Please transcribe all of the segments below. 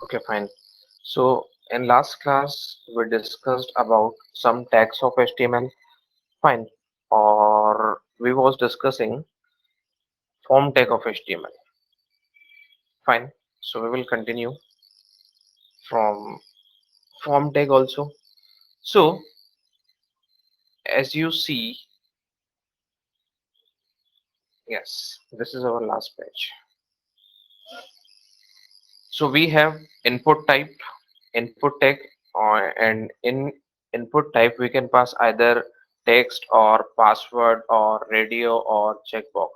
Okay, fine. So in last class we discussed about some tags of HTML. Fine. Or we was discussing form tag of HTML. Fine. So we will continue from form tag also. So as you see, yes, this is our last page. So we have input type, input tag, and in input type we can pass either text or password or radio or checkbox.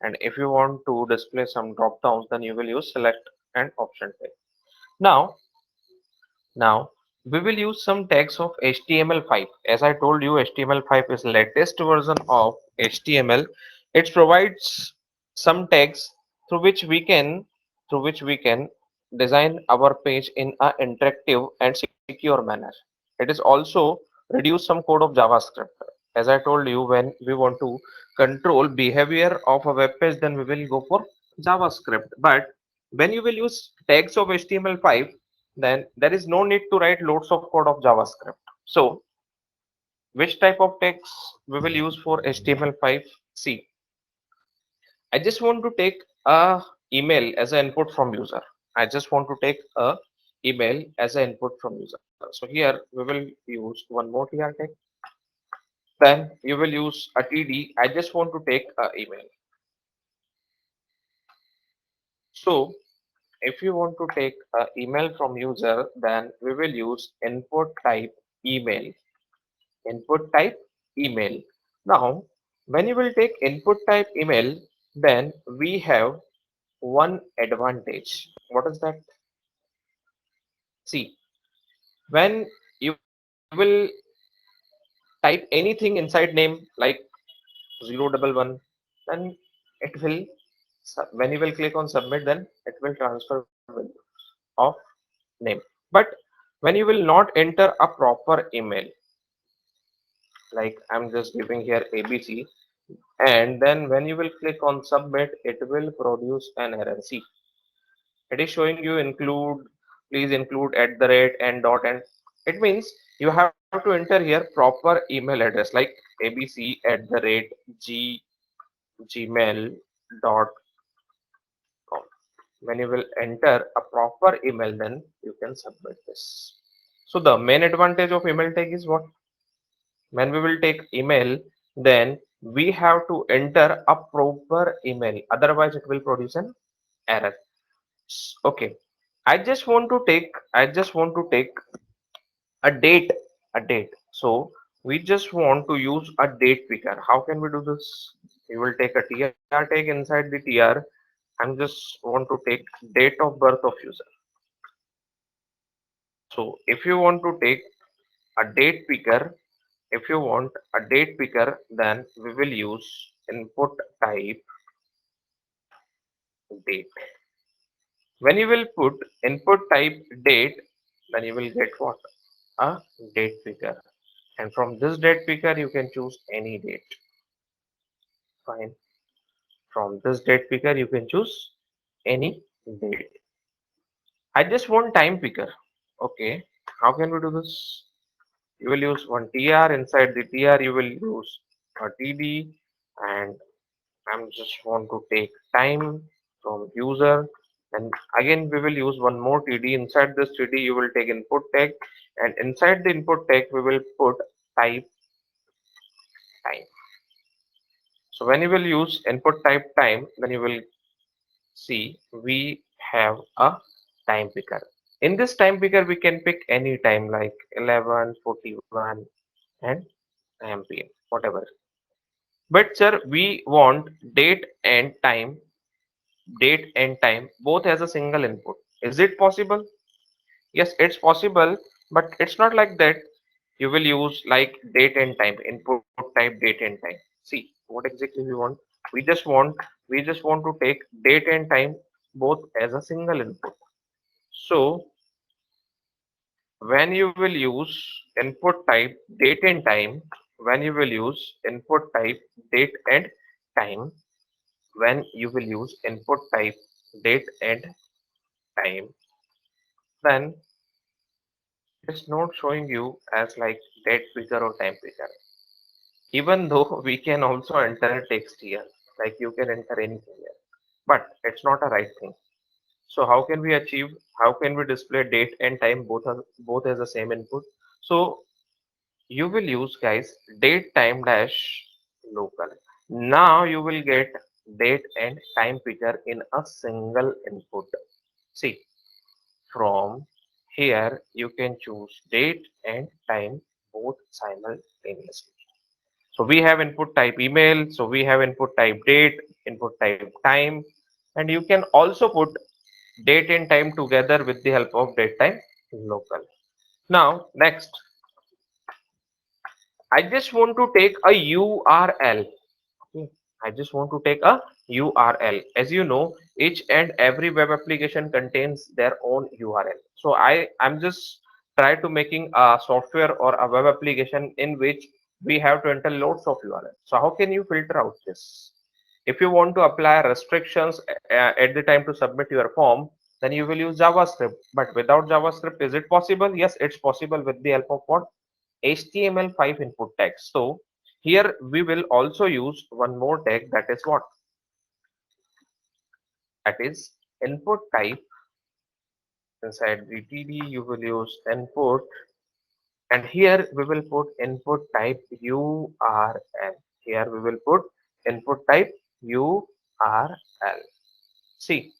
And if you want to display some drop downs, then you will use select and option tag. Now, now we will use some tags of HTML5. As I told you, HTML5 is latest version of HTML. It provides some tags through which we can design our page in a interactive and secure manner. It is also reduce some code of JavaScript. As I told you, when we want to control behavior of a web page, then we will go for JavaScript. But when you will use tags of HTML5, then there is no need to write loads of code of JavaScript. So which type of tags we will use for HTML5? See, I just want to take a email as an input from user. I just want to take a email as an input from user. So here we will use one more tr tag. Then you will use a td. I just want to take a email. So if you want to take a email from user, then we will use input type email. Input type email. Now, when you will take input type email, then we have one advantage. What is that? See, when you will type anything inside name like 011, then it will, when you will click on submit, then it will transfer value of name. But when you will not enter a proper email, like I'm just giving here ABC, and then when you will click on submit, it will produce an error. See, it is showing you include, please include at the rate and dot, and it means you have to enter here proper email address like abc at the rate gmail.com. When you will enter a proper email, then you can submit this. So the main advantage of email tag is what? When we will take email, then we have to enter a proper email, otherwise it will produce an error. Okay, I just want to take a date. So we just want to use a date picker. How can we do this? We will take a tr tag inside the tr. I'm just want to take date of birth of user. So if you want to take a date picker, if you want a date picker, then we will use input type date. When you will put input type date, then you will get what? A date picker. And from this date picker, you can choose any date. Fine. From this date picker, you can choose any date. I just want time picker. Okay. How can we do this? You will use one tr. Inside the tr, you will use a td, and I'm just want to take time from user, and again we will use one more td. Inside this td you will take input tag, and inside the input tag we will put type time. So when you will use input type time, then you will see we have a time picker. In this time picker we can pick any time like 11:41 and 9 p.m. whatever. But sir, we want date and time both as a single input. Is it possible? Yes, it's possible, but it's not like that. You will use like date and time, input type date and time. See what exactly we want. We just want to take date and time both as a single input. So when you will use input type date and time, when you will use input type date and time, when you will use input type date and time, then it's not showing you as like date picker or time picker. Even though we can also enter text here, like you can enter anything here, but it's not a right thing. So how can we achieve? How can we display date and time both as the same input? So you will use guys date time dash local. Now you will get date and time picker in a single input. See, from here you can choose date and time both simultaneously. So we have input type email, so we have input type date, input type time, and you can also put date and time together with the help of date time local. Now next, I just want to take a URL. Okay. I just want to take a URL. As you know, each and every web application contains their own URL. So I'm just try to making a software or a web application in which we have to enter loads of URL. So how can you filter out this? If you want to apply restrictions at the time to submit your form, then you will use JavaScript. But without JavaScript, is it possible? Yes, it's possible with the help of what? HTML5 input text. So here we will also use one more tag, that is what? That is input type. Inside DTD you will use input, and here we will put input type URL. Here we will put input type URL. See,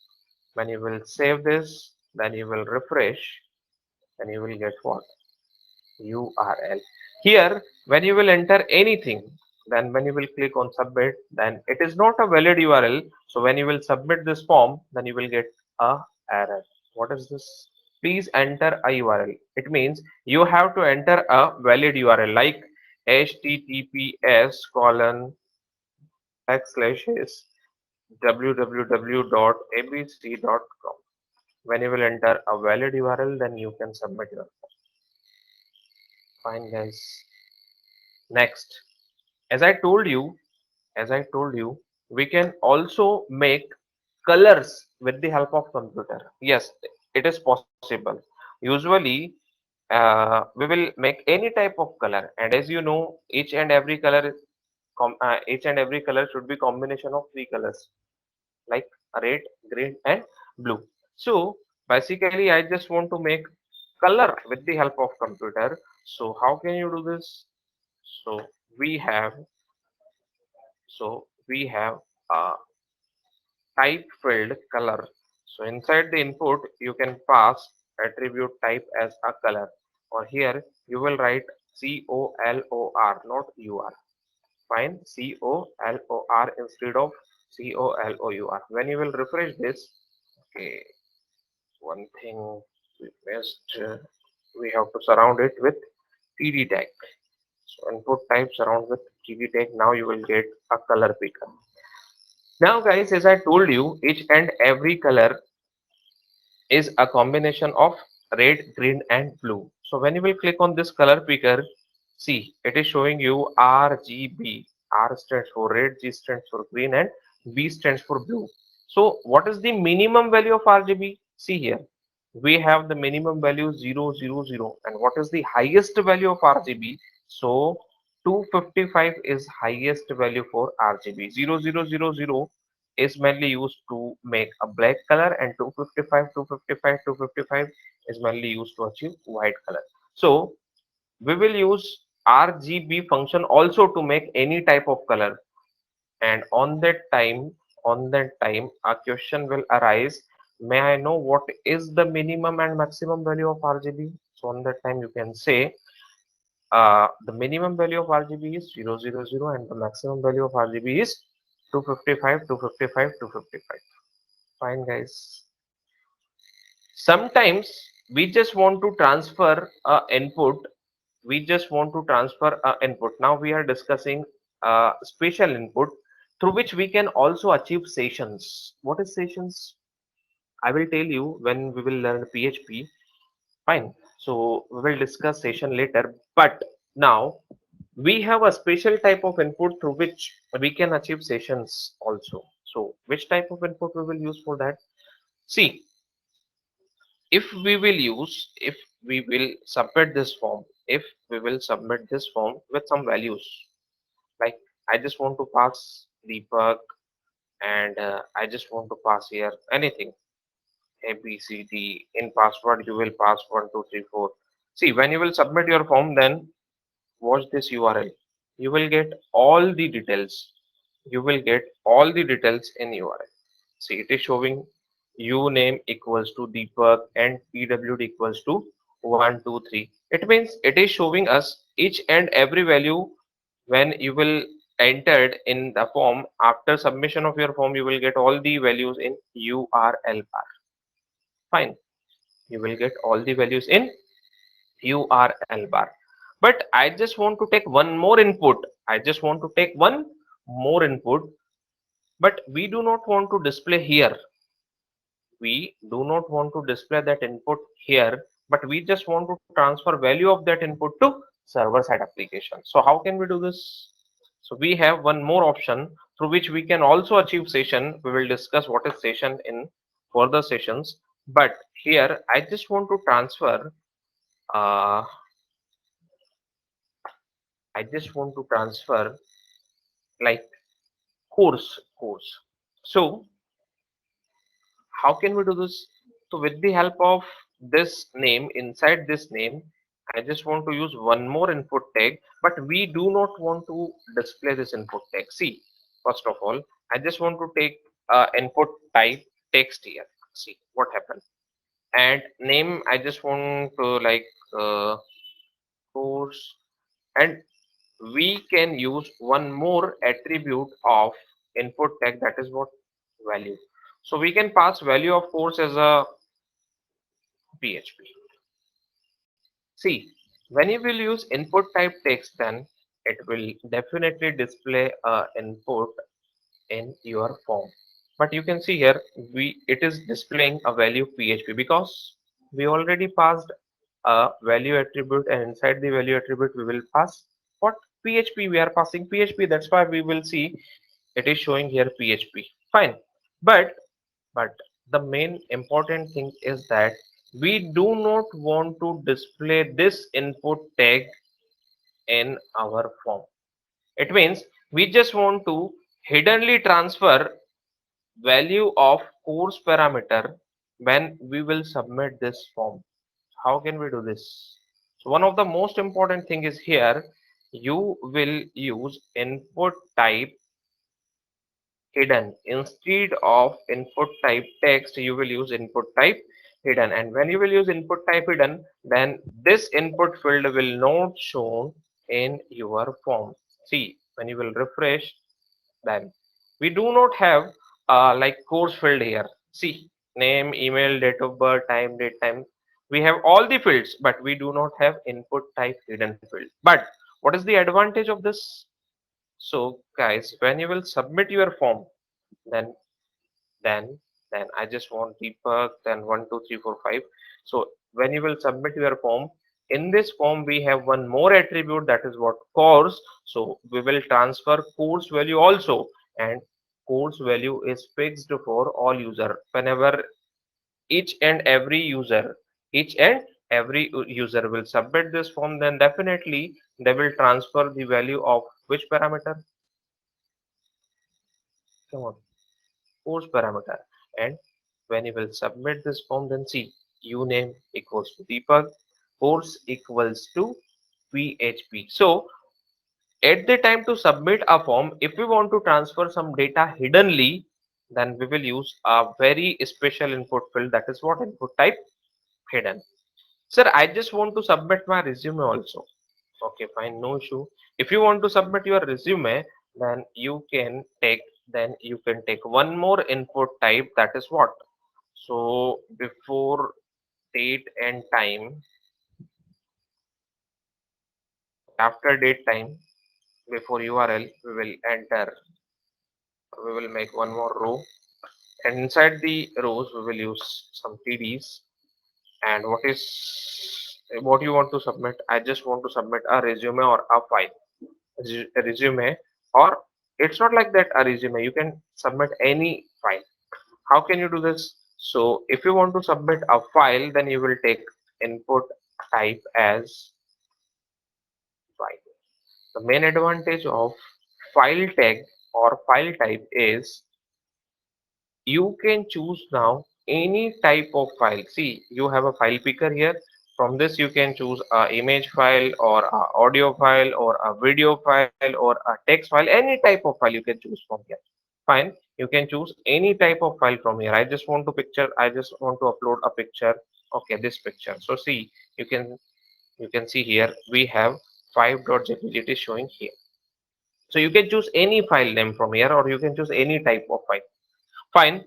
when you will save this, then you will refresh, and you will get what? URL. Here, when you will enter anything, then when you will click on submit, then it is not a valid URL. So when you will submit this form, then you will get a error. What is this? Please enter a URL. It means you have to enter a valid URL like https colon backslash is www.abc.com. When you will enter a valid URL, then you can submit your form. Fine, guys. Next, as I told you, we can also make colors with the help of computer. Yes, it is possible. Usually, we will make any type of color, and as you know, each and every color should be combination of three colors like red, green, and blue. So basically, I just want to make color with the help of computer. So how can you do this? So we have we have a type field color. So inside the input, you can pass attribute type as a color. Or here you will write color, not ur. Fine, color instead of color. When you will refresh this, okay, one thing we missed, we have to surround it with td tag. So input type surround with td tag. Now you will get a color picker. Now guys, as I told you, each and every color is a combination of red, green and blue. So when you will click on this color picker, see it is showing you RGB. R stands for red, G stands for green and B stands for blue. So what is the minimum value of RGB? See here, we have the minimum value 000, and what is the highest value of RGB? So 255 is highest value for RGB. 0000 is mainly used to make a black color, and 255 is mainly used to achieve white color. So we will use RGB function also to make any type of color, and on that time a question will arise, may I know what is the minimum and maximum value of RGB? So on that time you can say the minimum value of RGB is 000 and the maximum value of RGB is 255. Fine guys. Sometimes we just want to transfer input. Now we are discussing spatial input through which we can also achieve sessions. What is sessions? I will tell you when we will learn PHP. Fine. So we will discuss session later. But now we have a special type of input through which we can achieve sessions also. So which type of input we will use for that? See, if we will use, if we will submit this form, if we will submit this form with some values, like I just want to pass Deepak, and I just want to pass here anything A B C D. In password you will pass 1234. See, when you will submit your form, then watch this URL. You will get all the details. You will get all the details in URL. See, it is showing U name equals to Deepak and PWD equals to 123. It means it is showing us each and every value when you will entered in the form. After submission of your form, you will get all the values in URL bar. Fine. You will get all the values in URL bar. But I just want to take one more input. I just want to take one more input, but we do not want to display here. We do not want to display that input here, but we just want to transfer value of that input to server side application. So how can we do this? So we have one more option through which we can also achieve session. We will discuss what is session in further sessions. But here I just want to transfer uh, I just want to transfer like course. So how can we do this? So with the help of this name, inside this name, I just want to use one more input tag, but we do not want to display this input tag. See, first of all, I just want to take input type text here. See what happened. And name, I just want to like course, and we can use one more attribute of input tag, that is what value. So we can pass value of course as a PHP. See, when you will use input type text, then it will definitely display a input in your form. But you can see here, it is displaying a value PHP because we already passed a value attribute, and inside the value attribute we will pass what? PHP. We are passing PHP. That's why we will see it is showing here PHP. Fine. But but the main important thing is that we do not want to display this input tag in our form. It means we just want to hiddenly transfer value of course parameter when we will submit this form. How can we do this? So one of the most important thing is here, you will use input type hidden. Instead of input type text, you will use input type hidden. And when you will use input type hidden, then this input field will not shown in your form. See, when you will refresh, then we do not have like course field here. See, name, email, date of birth, time, date, time. We have all the fields, but we do not have input type hidden field. But what is the advantage of this? So guys, when you will submit your form, then then then I just want Deepak, then 1 2 3 4 5. So when you will submit your form, in this form we have one more attribute, that is what? Course. So we will transfer course value also, and course value is fixed for all user. Whenever each and every user each and every user will submit this form, then definitely they will transfer the value of which parameter? Come on, course parameter. And when you will submit this form, then see, uname equals to Deepak, course equals to PHP. So at the time to submit a form, if we want to transfer some data hiddenly, then we will use a very special input field, that is what? Input type hidden. Sir, I just want to submit my resume also. Okay, fine, no issue. If you want to submit your resume, then you can take one more input type, that is what? So before date and time, after date time, before URL, we will make one more row, and inside the rows we will use some TDs. And what you want to submit? I just want to submit a resume or a file. A resume, or it's not like that a resume, you can submit any file. How can you do this? So if you want to submit a file, then you will take input type as file. The main advantage of file tag or file type is you can choose now any type of file. See, you have a file picker here. From this you can choose a image file or a audio file or a video file or a text file. Any type of file you can choose from here. Fine, you can choose any type of file from here. I just want to upload a picture. Okay, this picture. So see, you can see here we have 5.jpg. It is showing here. So you can choose any file name from here, or you can choose any type of file. Fine.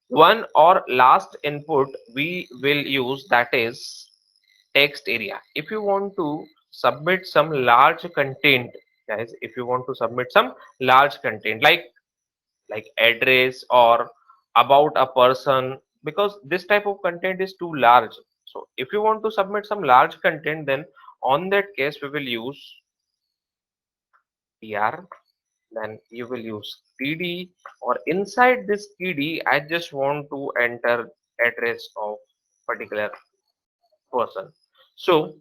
One or last input we will use, that is text area. If you want to submit some large content, guys, if you want to submit some large content like address or about a person, because this type of content is too large. So if you want to submit some large content, then on that case we will use tr, then you will use td, or inside this td I just want to enter address of particular person. So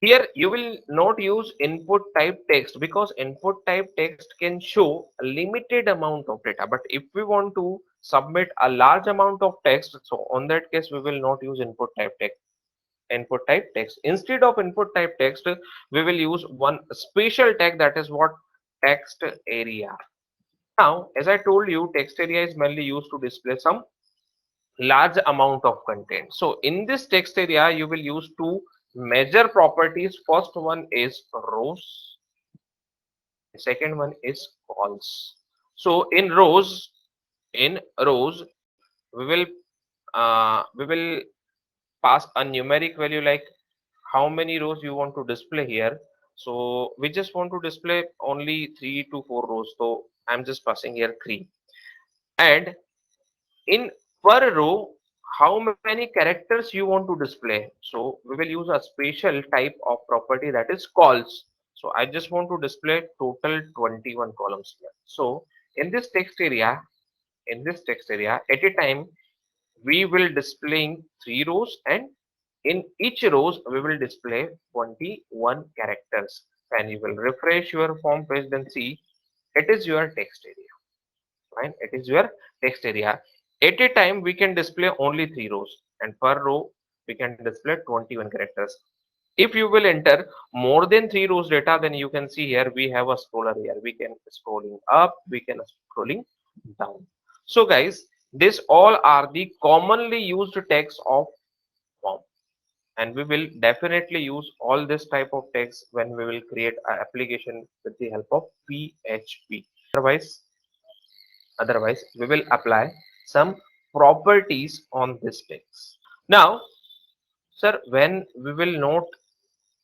here you will not use input type text, because input type text can show a limited amount of data, but if we want to submit a large amount of text, so on that case we will not use input type text. Instead of input type text, we will use one special tag, that is what, text area. Now, as I told you, text area is mainly used to display some large amount of content. So in this text area, you will use two major properties. First one is rows, and second one is calls. So in rows, we will pass a numeric value like how many rows you want to display here. So we just want to display only 3 to 4 rows. So I'm just passing here 3. And in per row, how many characters you want to display. So we will use a special type of property, that is calls. So I just want to display total 21 columns here. So in this text area, at a time we will displaying 3 rows, and in each rows we will display 21 characters. And you will refresh your form page, then see it is your text area. Fine, it is your text area. At a time we can display only 3 rows, and per row we can display 21 characters. If you will enter more than 3 rows data, then you can see here we have a scroller here. We can scrolling up, we can scrolling down. So guys, this all are the commonly used text of form, and we will definitely use all this type of text when we will create an application with the help of PHP. Otherwise we will apply some properties on this text. Now, sir, when we will not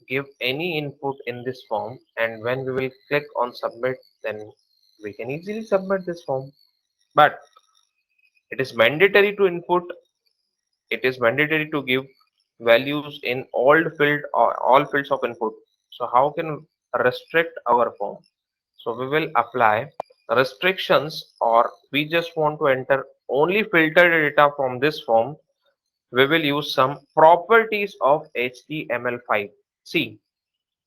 give any input in this form, and when we will click on submit, then we can easily submit this form. But it is mandatory to input, it is mandatory to give values in all fields of input. So how can restrict our form? So we will apply restrictions, or we just want to enter only filtered data from this form. We will use some properties of HTML5. See,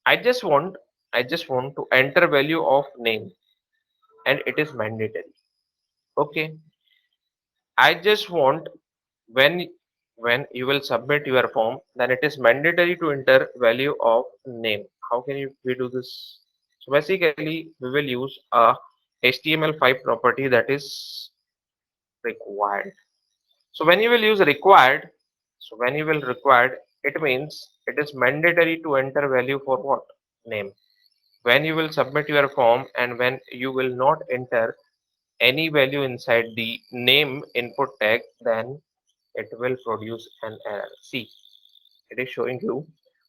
I just want I just want to enter value of name, and it is mandatory. Okay. I just want, when you will submit your form, then it is mandatory to enter value of name. How can we do this? So basically we will use a HTML5 property, that is required. So when you will use required, it means it is mandatory to enter value for what? Name. When you will submit your form, and when you will not enter any value inside the name input tag, then it will produce an error. See, it is showing you,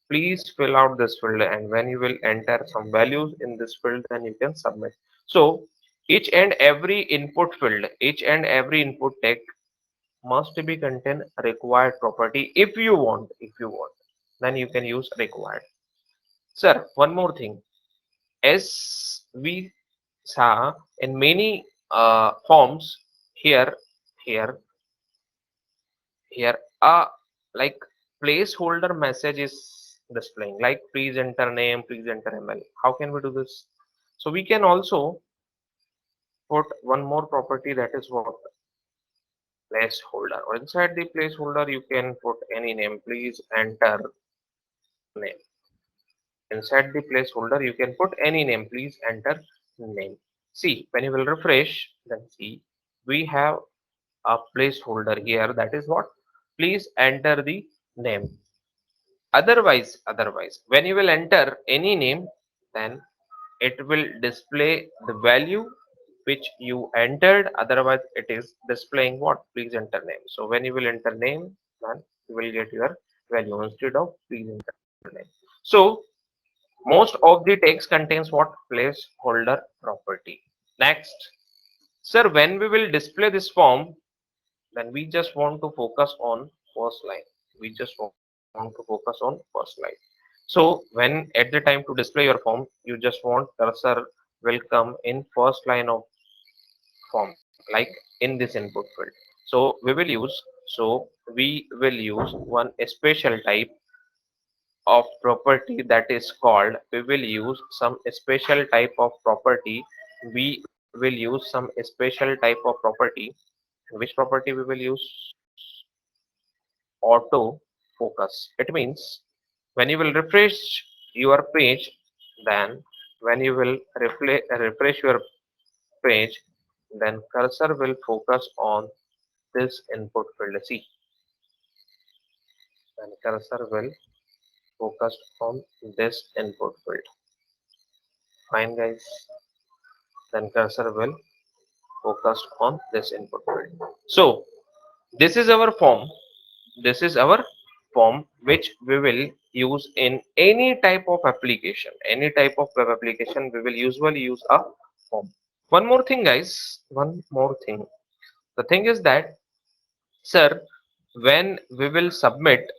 please fill out this field, and when you will enter some values in this field, then you can submit. So each and every input tag must be contain required property. If you want, then you can use required. Sir, one more thing, as we saw in many forms, here here here a like placeholder message is displaying, like please enter name, please enter email. How can we do this? So we can also put one more property, that is what, placeholder. Or inside the placeholder you can put any name, please enter name. Inside the placeholder you can put any name, please enter name. See, when you will refresh, then see, we have a placeholder here, that is what, please enter the name. Otherwise when you will enter any name, then it will display the value which you entered. Otherwise it is displaying what, please enter name. So when you will enter name, then you will get your value instead of please enter name. So most of the text contains what, placeholder property. Next, sir, when we will display this form, then we just want to focus on first line. We just want to focus on first line. So when at the time to display your form, you just want cursor will come in first line of form, like in this input field. So we will use one special type of property, that is called, we will use some special type of property. We will use some special type of property. Which property we will use? Auto focus. It means when you will refresh your page, then when you will refresh your page, then cursor will focus on this input field. See, then cursor will focus on this input field. Fine guys, then cursor will focus on this input field. So this is our form. This is our form which we will use in any type of application. Any type of web application, we will usually use a form. One more thing guys, one more thing. The thing is that, sir, when we will submit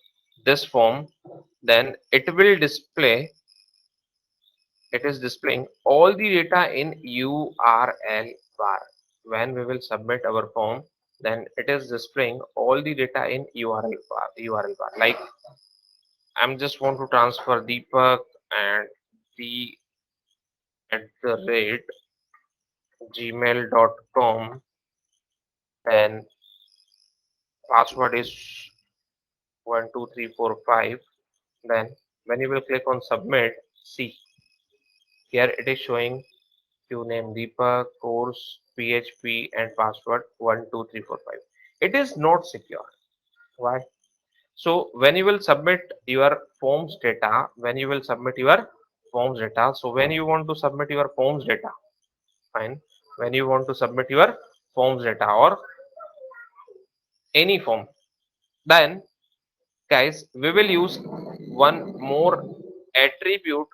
this form, then it will display, it is displaying all the data in URL bar. When we will submit our form, then it is displaying all the data in URL bar. Like I'm just want to transfer Deepak and the @gmail.com, then password is 12345. Then when you will click on submit, see here it is showing you name Deepak, course, PHP and password 12345. It is not secure. Why? So when you will submit your forms data, so when you want to submit your forms data, fine, when you want to submit your forms data or any form, then guys, we will use one more attribute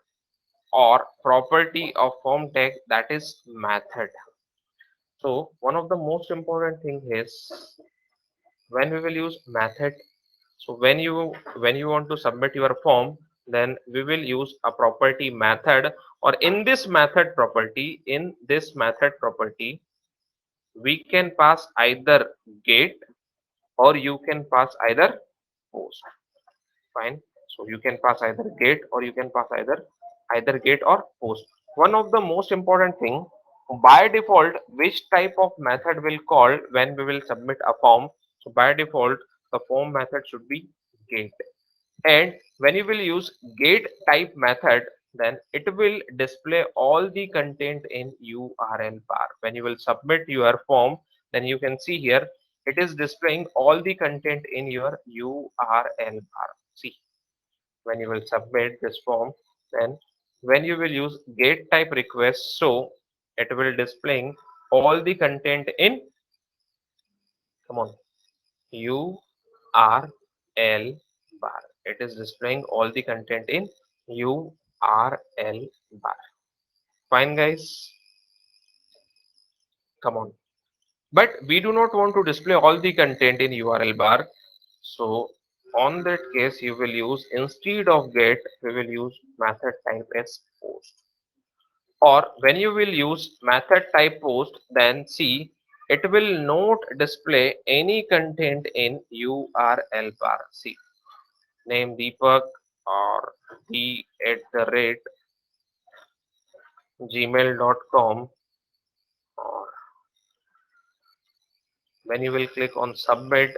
or property of form tag, that is method. So one of the most important thing is when we will use method. So when you want to submit your form, then we will use a property method, or in this method property we can pass either get, or you can pass either post. Fine. So you can pass either get, or you can pass either get or post. One of the most important thing, by default which type of method will call when we will submit a form. So by default the form method should be get. And when you will use get type method, then it will display all the content in URL bar. When you will submit your form, then you can see here it is displaying all the content in your URL bar. See, when you will submit this form, then when you will use get type request, so it will displaying all the content in, come on, URL bar. It is displaying all the content in URL bar. Fine guys, come on. But we do not want to display all the content in URL bar. So on that case you will use, instead of get, we will use method type as post. Or when you will use method type post, then see it will not display any content in URL bar. See, name Deepak or d at the rate gmail.com, or when you will click on submit,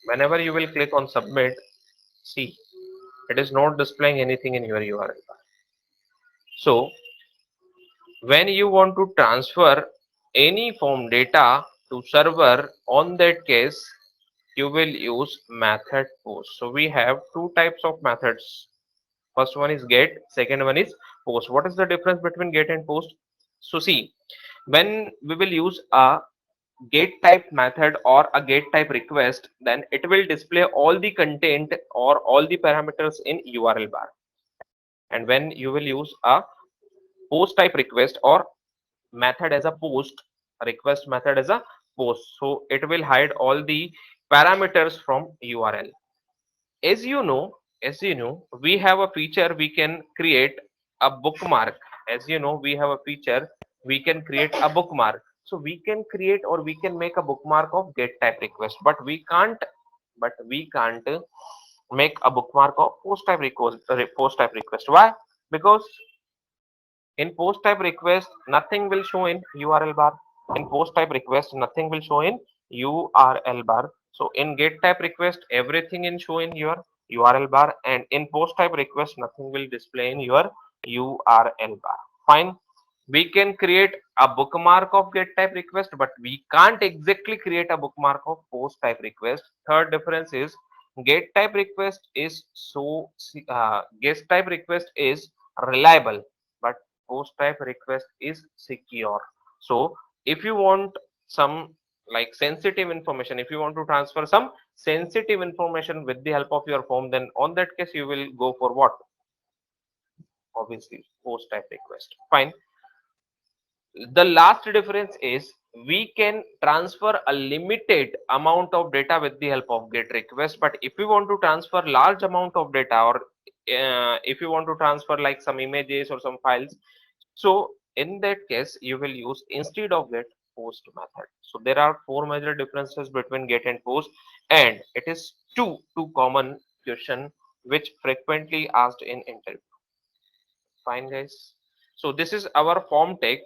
whenever you will click on submit, see, it is not displaying anything in your URL bar. So when you want to transfer any form data to server, on that case you will use method post. So we have two types of methods. First one is get, second one is post. What is the difference between get and post? So see, when we will use a get type method or a get type request, then it will display all the content or all the parameters in URL bar. And when you will use a post type request or method as a post, request method as a post, so it will hide all the parameters from URL. As you know, we have a feature, we can create a bookmark. As you know, we have a feature, we can create a bookmark. So we can create or we can make a bookmark of get type request, but we can't make a bookmark of post type request. Why? Because in post type request nothing will show in URL bar. In post type request nothing will show in URL bar. So in get type request everything in show in your URL bar, and in post type request nothing will display in your URL bar. Fine. We can create a bookmark of get type request, but we can't exactly create a bookmark of post type request. Third difference is get type request is get type request is reliable, but post type request is secure. So if you want some like sensitive information, if you want to transfer some sensitive information with the help of your form, then on that case you will go for what? Obviously post type request. Fine. The last difference is we can transfer a limited amount of data with the help of get request, but if you want to transfer large amount of data, or if you want to transfer like some images or some files, so in that case you will use instead of get post method. So there are four major differences between get and post, and it is two common question which frequently asked in interview. Fine guys, so this is our form tech.